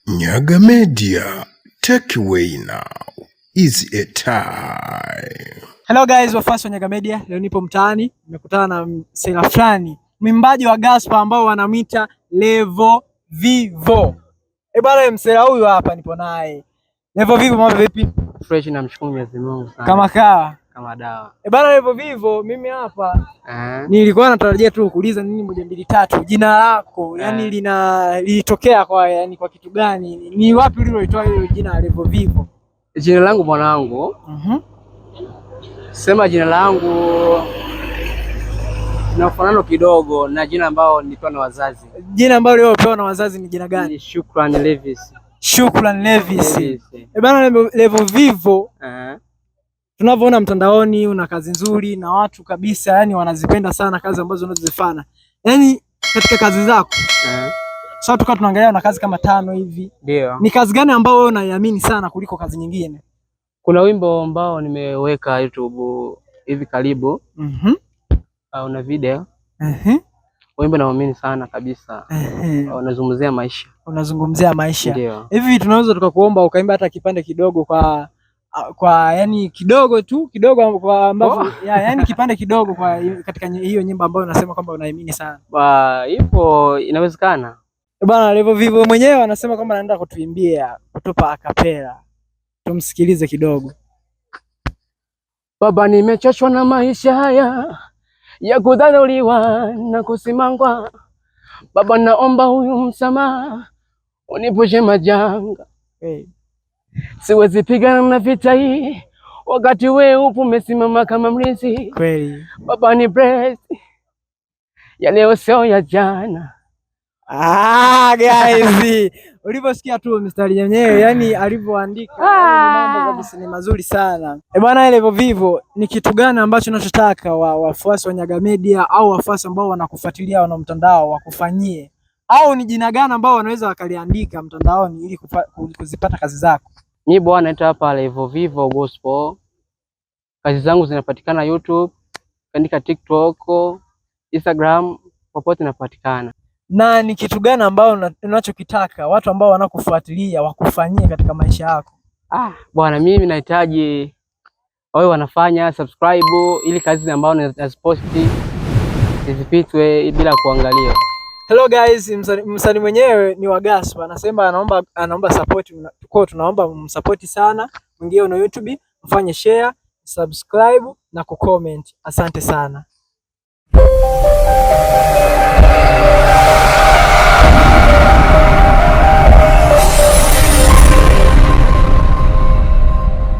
Nyaga Media, take away now is a time. Hello guys, wafasi wa Nyaga Media. Leo nipo mtaani, nimekutana na msela fulani, mwimbaji wa gospel ambao wanamwita Levo Vivo. Bwana msela huyu hapa nipo naye. Levo Vivo, mambo vipi? Fresh, namshukuru Mwenyezi Mungu sana. Kama kawa? Kama dawa. Bwana Levo Vivo, mimi hapa nilikuwa natarajia tu kuuliza nini moja mbili tatu. Jina lako yani lilitokea kwa kitu gani? Ni wapi uliloitoa hilo jina Levo Vivo? Jina langu mwanangu. Sema jina langu na ufanano kidogo na jina ambao nilipewa na wazazi. Jina ambalo uliopewa na wazazi ni jina gani? Ni Shukran Levis. Shukran Levis. Bwana Levo Vivo. Tunavyoona mtandaoni una kazi nzuri na watu kabisa yani wanazipenda sana kazi ambazo unazozifanya. Yani katika kazi zako. Sasa tukawa tunaangalia na kazi kama 5 hivi. Ndio. Ni kazi gani ambayo wewe unaiamini sana kuliko kazi nyingine? Kuna wimbo ambao nimeweka YouTube hivi karibu. Una video. Wimbo naamini sana kabisa. Unazungumzia maisha. Unazungumzia maisha. Ndio. Hivi tunaweza tukakuomba ukaimba hata kipande kidogo kwa yani kidogo tu, kidogo kwa ambavyo yani kipande kidogo kwa katika hiyo nyimbo ambayo unasema kwamba unaamini sana. Ipo inawezekana. Bwana Levo Vivo mwenyewe anasema kwamba anaenda kutuimbia kutupa acapella. Tumsikilize kidogo. Baba, nimechoshwa na maisha haya ya kudharauliwa na kusimangwa. Baba, naomba huyu msamaha unipushe majanga. Siwezi pigana na vita hii wakati wewe upo umesimama kama mlinzi. Kweli. Baba, ni bless ya leo sio ya jana. Guys, ulivyosikia tu mstari yenyewe yani alivyoandika mambo kabisa ni mazuri sana. Bwana Levo Vivo, ni kitu gani ambacho unachotaka wafuasi wa Nyaga Media au wafuasi ambao wanakufuatilia wana mtandao wakufanyie? Au ni jina gani ambao wanaweza wakaliandika mtandaoni ili kuzipata kazi zako? Mimi bwana naitwa hapa Levo Vivo Gospel. Kazi zangu zinapatikana YouTube, andika TikTok, Instagram, popote napatikana. Na ni kitu gani ambao unachokitaka watu ambao wanakufuatilia wakufanyie katika maisha yako? Bwana mimi nahitaji wao wanafanya subscribe ili kazi ambao naziposti zisipitwe bila kuangalia. Hello guys, msanii mwenyewe ni wa gospel. Anasema anaomba support, kwa tunaomba msupport sana. Mwingie na YouTube, mfanye share, subscribe na kucomment. Asante sana.